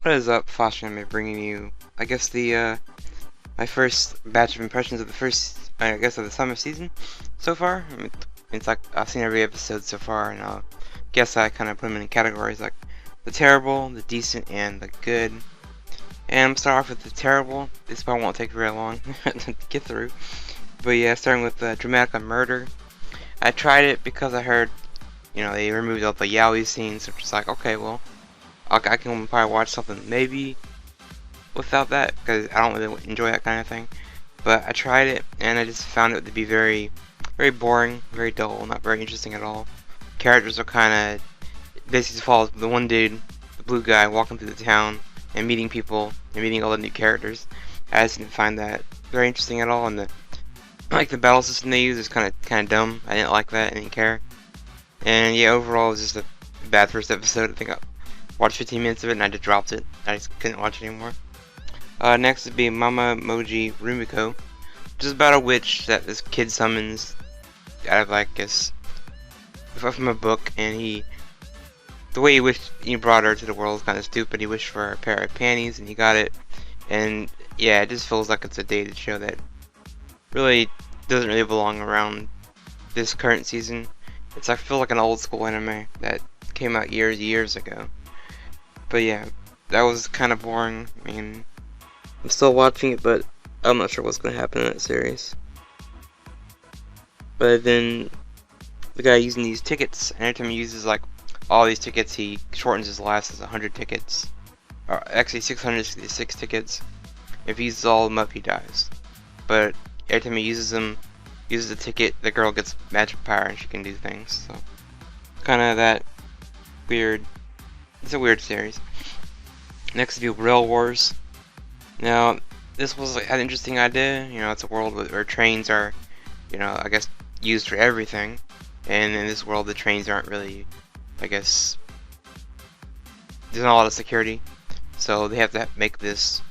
What is up, Flash Anime, bringing you, I guess, my first batch of impressions of the first, I guess, of the summer season so far. I mean, it's like, I've seen every episode so far, and I guess I kind of put them in categories like the terrible, the decent, and the good. And I'm starting off with the terrible. This probably won't take very long to get through. But yeah, starting with Dramatica Murder. I tried it because I heard, they removed all the yaoi scenes, which is like, okay, well, I can probably watch something maybe without that, because I don't really enjoy that kind of thing. But I tried it, and I just found it to be very, very boring, very dull, not very interesting at all. Characters are kind of basically follows the one dude, the blue guy, walking through the town and meeting people and meeting all the new characters. I just didn't find that very interesting at all, and the battle system they use is kind of dumb. I didn't like that. I didn't care. And yeah, overall, it was just a bad first episode. I think I watched 15 minutes of it and I just dropped it. I just couldn't watch it anymore. Next would be Mama Moji Rumiko, which is about a witch that this kid summons out of, I guess, from a book, and the way he brought her to the world is kind of stupid. He wished for a pair of panties and he got it, and yeah, it just feels like it's a dated show that really doesn't really belong around this current season. I feel like an old school anime that came out years ago. But yeah, that was kind of boring. I mean, I'm still watching it, but I'm not sure what's going to happen in that series. But then, the guy using these tickets, and every time he uses like all these tickets, he shortens his last as 100 tickets. Or actually 666 tickets. If he uses all of them up, he dies. But every time he uses the ticket, the girl gets magic power and she can do things. So, kind of that weird. It's a weird series. Next would be Rail Wars. Now, this was like an interesting idea. It's a world where trains are, I guess, used for everything. And in this world, the trains aren't really, I guess, there's not a lot of security. So they have to make this,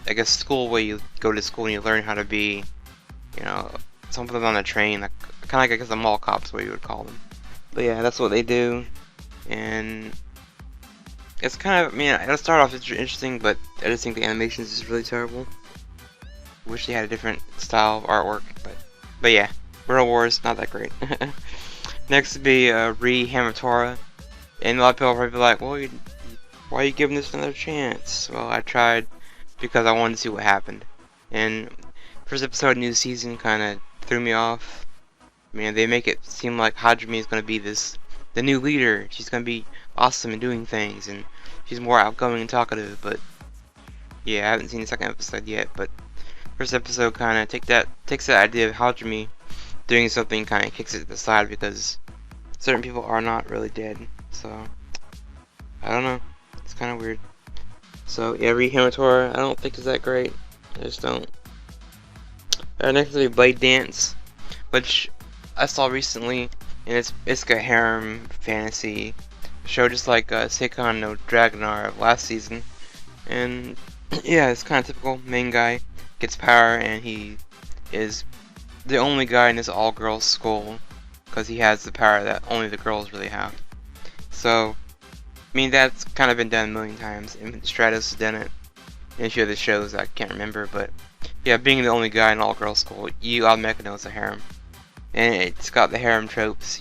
I guess, school where you go to school and you learn how to be, something on a train, like, kind of like, I guess, the mall cops, what you would call them. But yeah, that's what they do. And it's kind of, it'll start off interesting, but I just think the animation is just really terrible. Wish they had a different style of artwork, but yeah, Rail Wars, not that great. Next would be Re Hamatora, and a lot of people will probably be like, well, why are you giving this another chance? Well, I tried because I wanted to see what happened, and first episode, new season, kind of threw me off. They make it seem like Hajime is going to be the new leader. She's going to be awesome and doing things, and she's more outgoing and talkative, but yeah, I haven't seen the second episode yet, but first episode kind of takes that idea of Hajime doing something, kind of kicks it to the side, because certain people are not really dead, so I don't know, it's kind of weird. So yeah, Re Hamatora, I don't think is that great. I just don't. Next will be Blade Dance, which I saw recently, and it's like a harem fantasy show, just like Seikon no Dragonar of last season. And yeah, it's kind of typical. Main guy gets power, and he is the only guy in this all-girls school because he has the power that only the girls really have. So, that's kind of been done a million times. And Stratos has done it in a few other shows I can't remember, but yeah, being the only guy in all-girls school, you automatically know it's a harem. And it's got the harem tropes,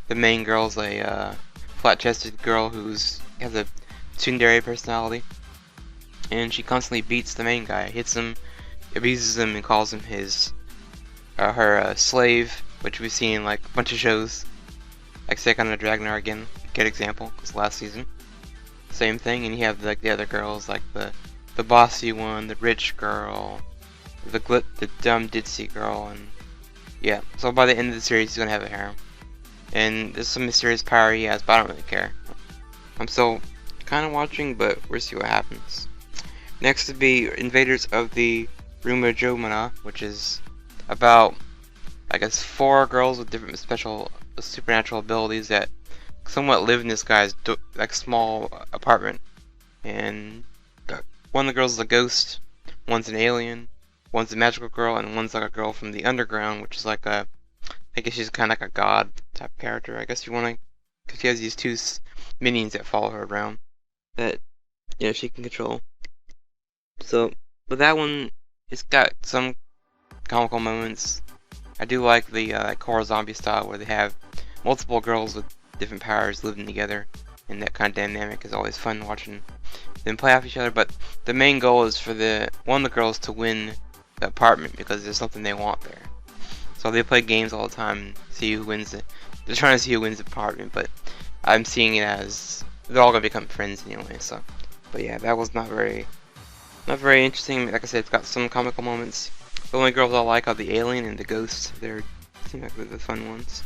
the main girl's a flat-chested girl has a tsundere personality, and she constantly beats the main guy, hits him, abuses him, and calls him her slave, which we've seen in like a bunch of shows, like Seikon no Dragonar again, good example, because last season, same thing. And you have like the other girls, like the bossy one, the rich girl, the dumb ditzy girl, and yeah, so by the end of the series he's gonna have a harem. And there's some mysterious power he has, but I don't really care. I'm still kind of watching, but we'll see what happens. Next would be Invaders of the Rumajomana, which is about, I guess, 4 girls with different special supernatural abilities that somewhat live in this guy's like small apartment. And one of the girls is a ghost, one's an alien, one's a magical girl, and one's like a girl from the underground, which is like I guess she's kind of like a god type character, I guess you want to, because she has these 2 minions that follow her around that Yeah, she can control. So, but that one, it's got some comical moments. I do like the core zombie style where they have multiple girls with different powers living together, and that kind of dynamic is always fun watching them play off each other. But the main goal is for one of the girls to win the apartment because there's something they want there. So they play games all the time, see who wins it. They're trying to see who wins the apartment, but I'm seeing it as they're all gonna become friends anyway. So, but yeah, that was not very interesting. Like I said, it's got some comical moments. The only girls I like are the alien and the ghost. They're seem like the fun ones.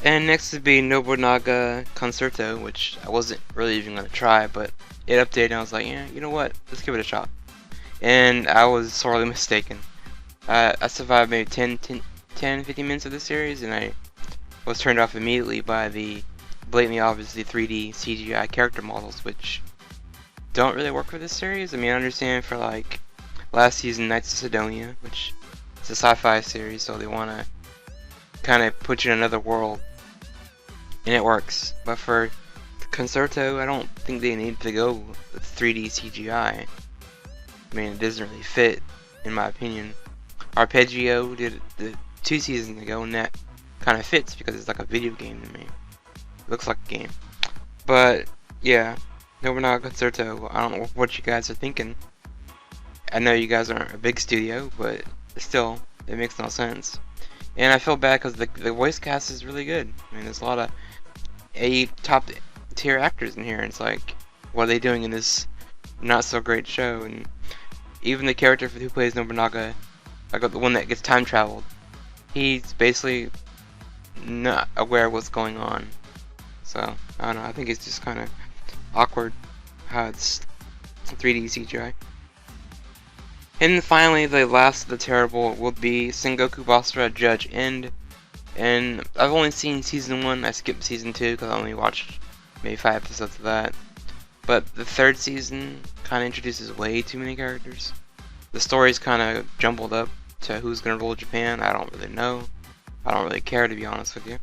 And next would be Nobunaga Concerto, which I wasn't really even gonna try, but it updated and I was like, yeah, you know what? Let's give it a shot. And I was sorely mistaken. I survived maybe 10, 15 minutes of the series, and I was turned off immediately by the blatantly obviously 3D CGI character models, which don't really work for this series. I mean, I understand for like last season Knights of Sidonia, which is a sci-fi series, so they want to kind of put you in another world, and it works. But for Concerto, I don't think they need to go with 3D CGI. I mean, it doesn't really fit, in my opinion. Arpeggio did it 2 seasons ago, and that kind of fits because it's like a video game to me. It looks like a game. But yeah, Nobunaga Concerto, I don't know what you guys are thinking. I know you guys aren't a big studio, but still, it makes no sense. And I feel bad because the voice cast is really good. I mean, there's a lot of top tier actors in here, and it's like, what are they doing in this not so great show? And even the character who plays Nobunaga, like the one that gets time traveled, he's basically not aware of what's going on. So, I don't know, I think it's just kind of awkward how it's 3D CGI. And finally, the last of the terrible will be Sengoku Basara Judge End. And I've only seen season 1, I skipped season 2 because I only watched maybe 5 episodes of that. But the 3rd season kind of introduces way too many characters. The story's kind of jumbled up to who's going to rule Japan. I don't really know. I don't really care, to be honest with you.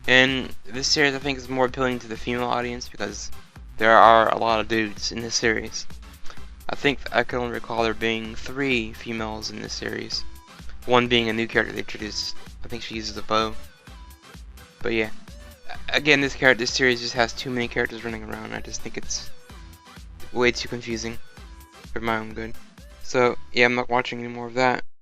And this series I think is more appealing to the female audience because there are a lot of dudes in this series. I think I can only recall there being 3 females in this series. One being a new character they introduced. I think she uses a bow. But yeah. Again, this series just has too many characters running around. I just think it's way too confusing for my own good. So yeah, I'm not watching any more of that.